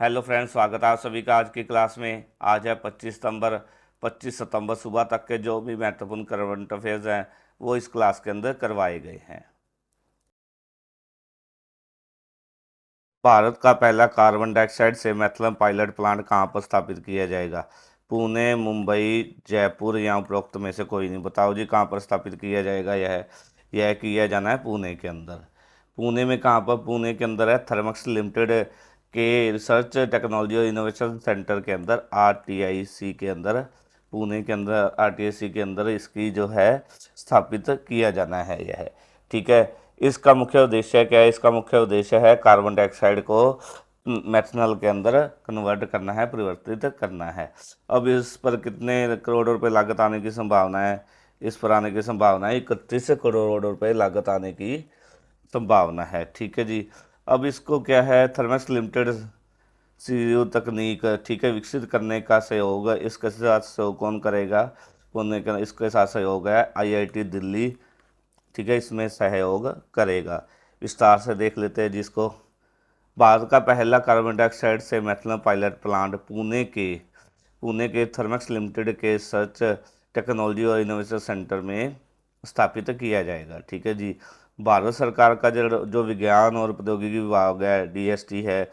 Hello friends, स्वागत है आप सभी का आज की क्लास में। आज है 25 सितंबर। 25 सितंबर सुबह तक के जो भी महत्वपूर्ण करंट अफेयर्स हैं वो इस क्लास के अंदर करवाए गए हैं। भारत का पहला कार्बन डाइऑक्साइड से मेथनॉल पायलट प्लांट कहाँ पर स्थापित किया जाएगा? पुणे, मुंबई, जयपुर या उपरोक्त में से कोई नहीं। बताओ जी, कहाँ पर स्थापित किया जाएगा? यह किया जाना है पुणे के अंदर। पुणे में कहाँ पर? पुणे के अंदर है थर्मक्स लिमिटेड के रिसर्च टेक्नोलॉजी और इनोवेशन सेंटर के अंदर, आरटीआईसी के अंदर। पुणे के अंदर आरटीआईसी के अंदर इसकी जो है स्थापित किया जाना है यह। ठीक है। इसका मुख्य उद्देश्य क्या है? इसका मुख्य उद्देश्य है कार्बन डाइऑक्साइड को मेथनॉल के अंदर कन्वर्ट करना है, परिवर्तित करना है। अब इस पर कितने करोड़ रुपए लागत आने की संभावना है? इस पर आने की संभावना है 31 करोड़ रुपए लागत आने की संभावना है। ठीक है जी। अब इसको क्या है, थर्मस लिमिटेड सीरीओ तकनीक, ठीक है, विकसित करने का सहयोग इसके साथ सहयोग कौन करेगा? पुणे का इसके साथ सहयोग है आईआईटी दिल्ली। ठीक है, इसमें सहयोग करेगा। विस्तार से देख लेते हैं जिसको। भारत का पहला कार्बन डाइऑक्साइड से मेथनॉल पायलट प्लांट पुणे के थर्मक्स लिमिटेड के रिसर्च टेक्नोलॉजी और इनोवेशन सेंटर में स्थापित किया जाएगा। ठीक है जी। भारत सरकार का जो जो विज्ञान और प्रौद्योगिकी विभाग है, डीएसटी है,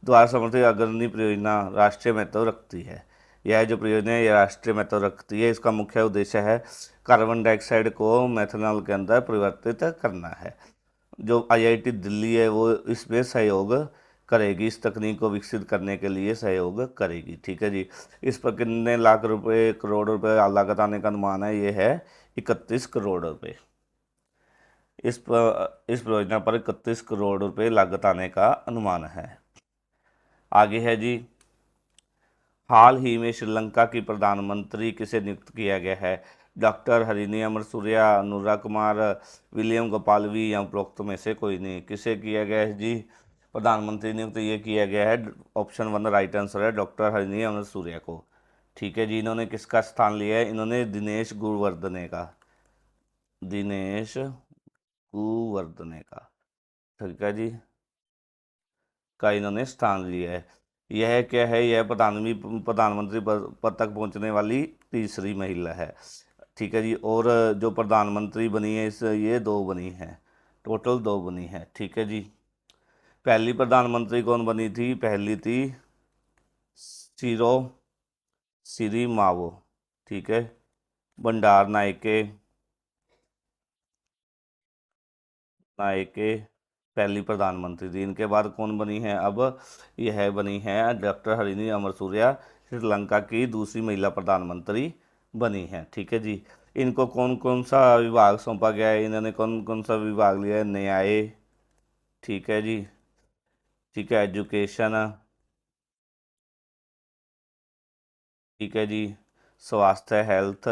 द्वारा समर्थित अग्रणी परियोजना राष्ट्रीय महत्व रखती है। यह जो परियोजना है यह राष्ट्रीय महत्व रखती है। इसका मुख्य उद्देश्य है कार्बन डाइऑक्साइड को मेथनॉल के अंदर परिवर्तित करना है। जो आईआईटी दिल्ली है वो इसमें सहयोग करेगी, इस तकनीक को विकसित करने के लिए सहयोग करेगी। ठीक है जी। इस पर कितने लाख रुपए, करोड़ रुपए लागत आने का अनुमान है? ये है 31 करोड़ रुपए। इस परियोजना पर 31 करोड़ रुपए लागत आने का अनुमान है। आगे है जी, हाल ही में श्रीलंका की प्रधानमंत्री किसे नियुक्त किया गया है? डॉक्टर हरिनी अमरसूरिया, अनुराग कुमार, विलियम गोपालवी या उपरोक्त में से कोई नहीं। किसे किया गया है जी प्रधानमंत्री नियुक्त? ये किया गया है, ऑप्शन 1 राइट आंसर है, डॉक्टर हरिनी अमरसूरिया को। ठीक है जी। इन्होंने किसका स्थान लिया है? इन्होंने दिनेश गुरुवर्धने का, दिनेश गुरुवर्धने का, ठीक है जी, का इन्होंने स्थान लिया है। यह क्या है? यह प्रधानमंत्री पद तक पहुंचने वाली तीसरी महिला है। ठीक है जी। और जो प्रधानमंत्री बनी है इस ये दो बनी है, टोटल दो बनी है। ठीक है जी। पहली प्रधानमंत्री कौन बनी थी? पहली थी सिरो सिरी मावो। ठीक है। भंडार नायके, नायके पहली प्रधानमंत्री थी। इनके बाद कौन बनी है? अब यह बनी है डॉक्टर हरिनी अमरसूरिया, श्रीलंका की दूसरी महिला प्रधानमंत्री बनी है। ठीक है जी। इनको कौन कौन सा विभाग सौंपा गया है? इन्होंने कौन कौन सा विभाग लिया है? न्याय, ठीक है जी, ठीक है, एजुकेशन, ठीक है जी, स्वास्थ्य हेल्थ,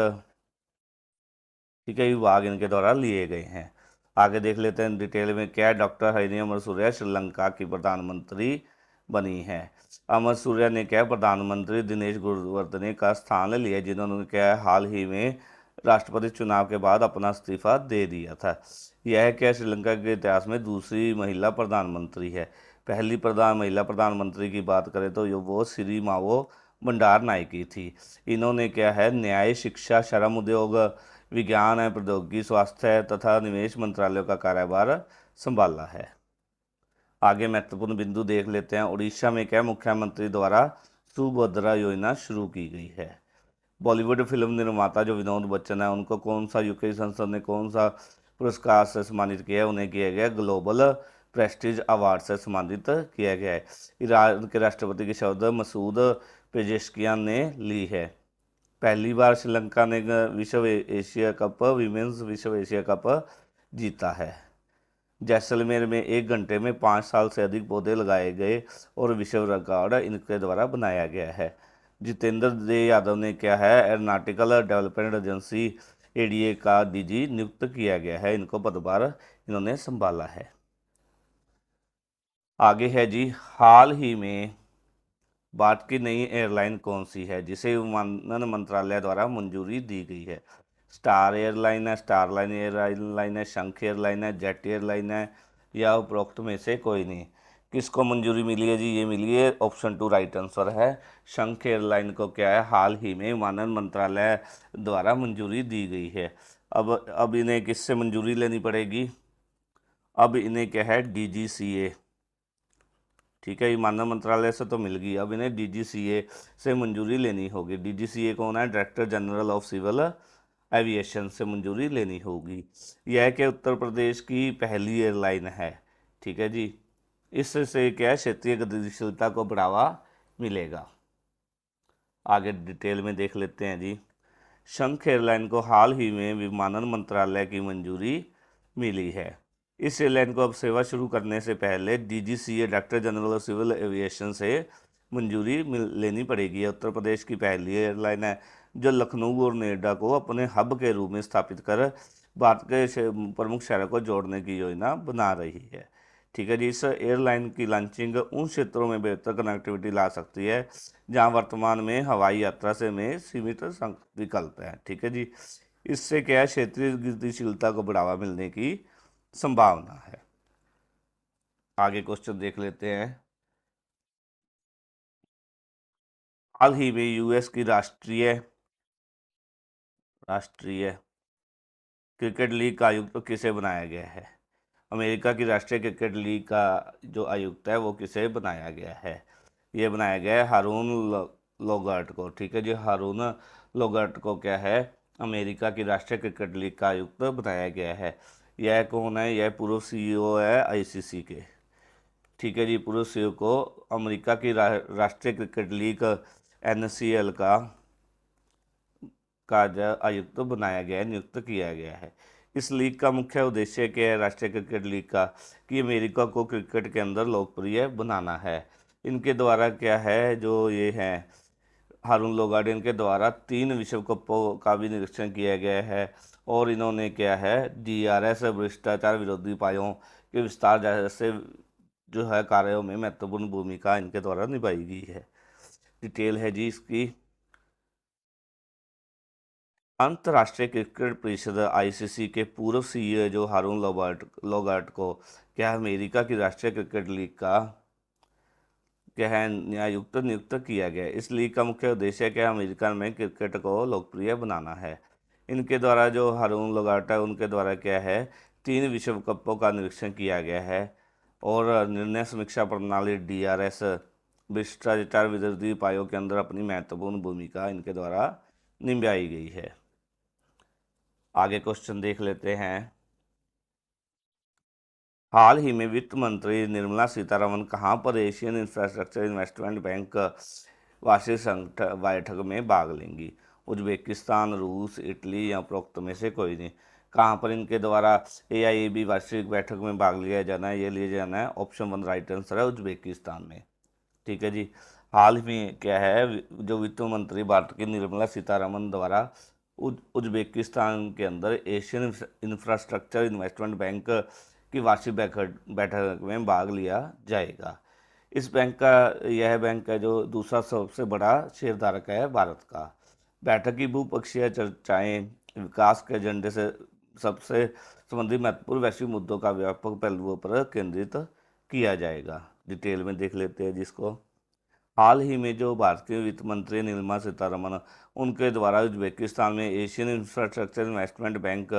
ठीक है, विभाग इनके द्वारा लिए गए हैं। आगे देख लेते हैं डिटेल में क्या है। डॉक्टर हरिनी अमर सूर्या श्रीलंका की प्रधानमंत्री बनी है। अमर सूर्या ने क्या है, प्रधानमंत्री दिनेश गुरुवर्धने का स्थान लिया, जिन्होंने क्या है हाल ही में राष्ट्रपति चुनाव के बाद अपना इस्तीफा दे दिया था। यह क्या श्रीलंका के इतिहास में दूसरी महिला प्रधानमंत्री है। पहली महिला प्रधानमंत्री की बात करें तो वो श्री मावो भंडार नायकी थी। इन्होंने क्या है न्याय, शिक्षा, श्रम, उद्योग, विज्ञान एवं प्रौद्योगिकी, स्वास्थ्य तथा निवेश मंत्रालयों का कार्यभार संभाला है। आगे महत्वपूर्ण बिंदु देख लेते हैं। उड़ीसा में क्या मुख्यमंत्री द्वारा सुभद्रा योजना शुरू की गई है? बॉलीवुड फिल्म निर्माता जो विनोद बच्चन है उनको कौन सा यूके संसद ने कौन सा पुरस्कार से सम्मानित किया है? उन्हें किया गया ग्लोबल प्रेस्टीज अवार्ड से सम्मानित किया गया है। ईरान के राष्ट्रपति के शब्द मसूद पेजेशकियान ने ली है। पहली बार श्रीलंका ने विश्व एशिया कप जीता है। जैसलमेर में 1 घंटे में 5 साल से अधिक पौधे लगाए गए और विश्व रिकॉर्ड इनके द्वारा बनाया गया है। जितेंद्र दे यादव ने क्या है एरोनॉटिकल डेवलपमेंट एजेंसी एडीए का डीजी नियुक्त किया गया है। इनको पदभार इन्होंने संभाला है। आगे है जी, हाल ही में भारत की नई एयरलाइन कौन सी है जिसे विमानन मंत्रालय द्वारा मंजूरी दी गई है? स्टार एयरलाइन है, स्टार लाइन एयरलाइन है, शंख एयरलाइन है, जेट एयरलाइन है या उपरोक्त में से कोई नहीं। किसको मंजूरी मिली है जी? ये मिली है, ऑप्शन 2 राइट आंसर है। शंख एयरलाइन को क्या है, हाल ही में विमानन मंत्रालय द्वारा मंजूरी दी गई है। अब इन्हें किससे मंजूरी लेनी पड़ेगी? अब इन्हें क्या है, डीजीसीए, ठीक है, विमानन मंत्रालय से तो मिल गई, अब इन्हें डीजीसीए से मंजूरी लेनी होगी। डीजीसीए कौन है? Director general of civil aviation से मंजूरी लेनी होगी। यह कि उत्तर प्रदेश की पहली एयरलाइन है, ठीक है जी। इससे क्या है, क्षेत्रीय गतिशीलता को बढ़ावा मिलेगा। आगे डिटेल में देख लेते हैं जी। शंख एयरलाइन को हाल ही में विमानन मंत्रालय की मंजूरी मिली है। इस एयरलाइन को अब सेवा शुरू करने से पहले DGCA director general of civil aviation से मंजूरी लेनी पड़ेगी। उत्तर प्रदेश की पहली एयरलाइन है जो लखनऊ और नोएडा को अपने हब के रूप में स्थापित कर भारत के प्रमुख शहरों को जोड़ने की योजना बना रही है, ठीक है जी। इस एयरलाइन की लॉन्चिंग उन क्षेत्रों में बेहतर कनेक्टिविटी ला सकती है जहां वर्तमान में हवाई यात्रा से में सीमित विकल्प है, ठीक है जी। इससे क्या है, क्षेत्रीय गतिशीलता को बढ़ावा मिलने की संभावना है। आगे क्वेश्चन देख लेते हैं। हाल ही में यूएस की राष्ट्रीय क्रिकेट लीग का आयुक्त किसे बनाया गया है? अमेरिका की राष्ट्रीय क्रिकेट लीग का जो आयुक्त है वो किसे बनाया गया है? ये बनाया गया है हारून लोगार्ट को, ठीक है जी। हारून लोगार्ट को क्या है, अमेरिका की राष्ट्रीय क्रिकेट लीग का आयुक्त बनाया गया है। यह कौन है? यह पूर्व सीईओ है आईसीसी के, ठीक है जी। पूर्व सीईओ को अमेरिका की राष्ट्रीय क्रिकेट लीग एनसीएल का जो आयुक्त बनाया गया है, नियुक्त किया गया है। इस लीग का मुख्य उद्देश्य क्या है, राष्ट्रीय क्रिकेट लीग का, कि अमेरिका को क्रिकेट के अंदर लोकप्रिय बनाना है। इनके द्वारा क्या है, जो ये है हारून लोगार्डिन के द्वारा 3 विश्व कपों का भी निरीक्षण किया गया है। और इन्होंने क्या है, डीआरएस भ्रष्टाचार विरोधी उपायों के विस्तार जैसे जो है कार्यों में महत्वपूर्ण भूमिका इनके द्वारा निभाई गई है। डिटेल है जी इसकी। अंतर्राष्ट्रीय क्रिकेट परिषद आईसीसी के पूर्व सीईओ जो हारून लोगार्ट को क्या अमेरिका की राष्ट्रीय क्रिकेट लीग का क्या है न्यायुक्त नियुक्त किया गया है। इस लीग का मुख्य उद्देश्य क्या है, अमेरिका में क्रिकेट को लोकप्रिय बनाना है। इनके द्वारा जो हारून लोगार्ट है उनके द्वारा क्या है, 3 विश्व कपों का निरीक्षण किया गया है। और निर्णय समीक्षा प्रणाली डीआरएस भ्रष्टाचार विरोधी उपायों के अंदर अपनी महत्वपूर्ण भूमिका इनके द्वारा निभाई गई है। आगे क्वेश्चन देख लेते हैं। हाल ही में वित्त मंत्री निर्मला सीतारमण कहां पर एशियन इंफ्रास्ट्रक्चर इन्वेस्टमेंट बैंक वार्षिक बैठक में भाग लेंगी? उज्बेकिस्तान, रूस, इटली या उपरोक्त में से कोई नहीं। कहां पर इनके द्वारा एआईबी वार्षिक बैठक में भाग लिया जाना है? ये लिया जाना है, ऑप्शन 1 राइट आंसर है, उज्बेकिस्तान में, ठीक है जी। हाल में क्या है, जो वित्त मंत्री भारत की निर्मला सीतारमण द्वारा उज्बेकिस्तान के अंदर एशियन इंफ्रास्ट्रक्चर इन्वेस्टमेंट बैंक की वार्षिक बैठक में भाग लिया जाएगा। इस बैंक का यह बैंक है जो दूसरा सबसे बड़ा शेयरधारक है भारत का। बैठक की बहुपक्षीय चर्चाएं विकास के एजेंडे से सबसे संबंधित महत्वपूर्ण वैश्विक मुद्दों का व्यापक पहलुओं पर केंद्रित किया जाएगा। डिटेल में देख लेते हैं जिसको। हाल ही में जो भारतीय वित्त मंत्री निर्मला सीतारमण उनके द्वारा उज्बेकिस्तान में एशियन इंफ्रास्ट्रक्चर इन्वेस्टमेंट बैंक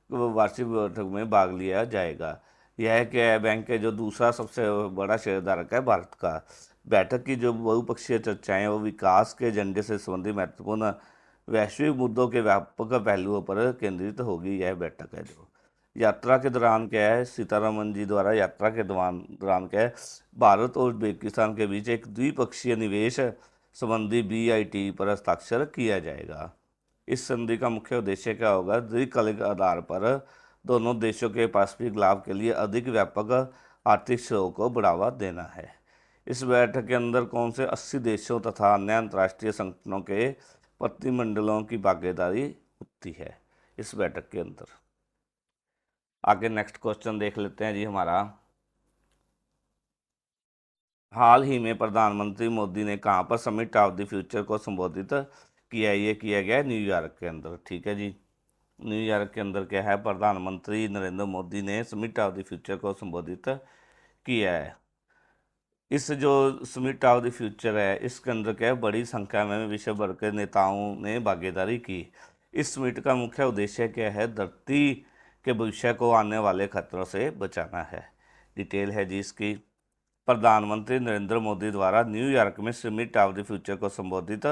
वार्षिक बैठक में भाग लिया जाएगा। यह क्या है, बैंक है जो दूसरा सबसे बड़ा शेयरधारक है भारत का। बैठक की जो बहुपक्षीय चर्चाएं वो विकास के एजेंडे से संबंधित महत्वपूर्ण वैश्विक मुद्दों के व्यापक पहलुओं पर केंद्रित होगी। यह बैठक है जो यात्रा के दौरान क्या है, सीतारमण जी द्वारा यात्रा के दौरान क्या है, भारत और उज्बेकिस्तान के बीच एक द्विपक्षीय निवेश संबंधी बीआईटी पर हस्ताक्षर किया जाएगा। इस संधि का मुख्य उद्देश्य क्या होगा, द्विकालिक आधार पर दोनों देशों के पारस्परिक लाभ के लिए अधिक व्यापक आर्थिक सहयोग को बढ़ावा देना है। इस बैठक के अंदर कौन से 80 देशों तथा अन्य अंतर्राष्ट्रीय संगठनों के प्रतिनिधिमंडलों की भागीदारी होती है इस बैठक के अंदर। आगे नेक्स्ट क्वेश्चन देख लेते हैं जी हमारा। हाल ही में प्रधानमंत्री मोदी ने कहां पर समिट ऑफ द फ्यूचर को संबोधित किया? ये किया गया न्यूयॉर्क के अंदर, ठीक है जी। न्यूयॉर्क के अंदर क्या है, प्रधानमंत्री नरेंद्र मोदी ने समिट ऑफ द फ्यूचर को संबोधित किया है। इस जो समिट ऑफ द फ्यूचर है, इसके अंदर क्या है, बड़ी संख्या में विश्व भर के नेताओं ने भागीदारी की। इस समिट का मुख्य उद्देश्य क्या है, धरती के भविष्य को आने वाले खतरों से बचाना है। डिटेल है जी इसकी। प्रधानमंत्री नरेंद्र मोदी द्वारा न्यूयॉर्क में समिट ऑफ द फ्यूचर को संबोधित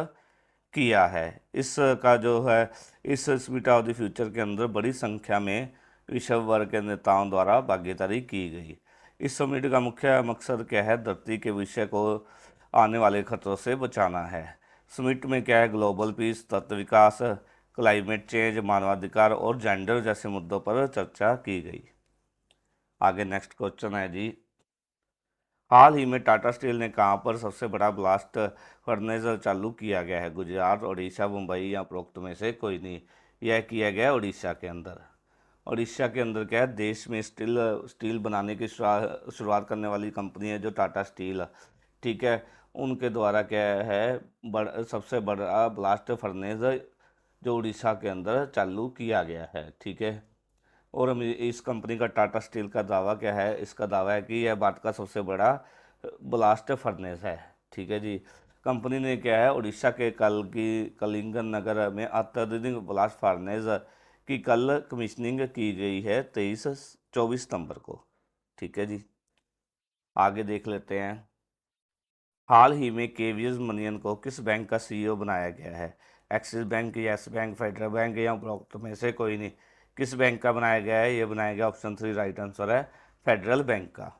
किया है। इसका जो है, इस समिट ऑफ द फ्यूचर के अंदर बड़ी संख्या में विश्व भर के नेताओं द्वारा भागीदारी की गई। इस समिट का मुख्य मकसद क्या है, धरती के विषय को आने वाले खतरों से बचाना है। समिट में क्या है, ग्लोबल पीस, तत्व विकास, क्लाइमेट चेंज, मानवाधिकार और जेंडर जैसे मुद्दों पर चर्चा की गई। आगे नेक्स्ट क्वेश्चन है जी, हाल ही में टाटा स्टील ने कहां पर सबसे बड़ा ब्लास्ट फर्नेस चालू किया गया है? गुजरात, उड़ीसा, मुंबई या उपरोक्त में से कोई नहीं। यह किया गया उड़ीसा के अंदर। उड़ीसा के अंदर क्या है, देश में स्टील स्टील बनाने की शुरुआत करने वाली कंपनी है जो टाटा स्टील, ठीक है। उनके द्वारा क्या है, सबसे बड़ा ब्लास्ट फर्नेस जो उड़ीसा के अंदर चालू किया गया है, ठीक है। और हम इस कंपनी का, टाटा स्टील का दावा क्या है, इसका दावा है कि यह भारत का सबसे बड़ा ब्लास्ट फर्नेस है, ठीक है जी। कंपनी ने क्या है, उड़ीसा के कलिंगन नगर में अत्याधुनिक ब्लास्ट फर्नेस की कल कमीशनिंग की गई है, 24 सितंबर को, ठीक है जी। आगे देख लेते हैं, हाल ही में केवीएस मनियन को किस बैंक का सीईओ बनाया गया है? Axis bank, yes bank, federal bank या उपरोक्त में से कोई नहीं। किस बैंक का बनाया गया है? ये बनाया गया, ऑप्शन 3 राइट आंसर है, फेडरल बैंक का।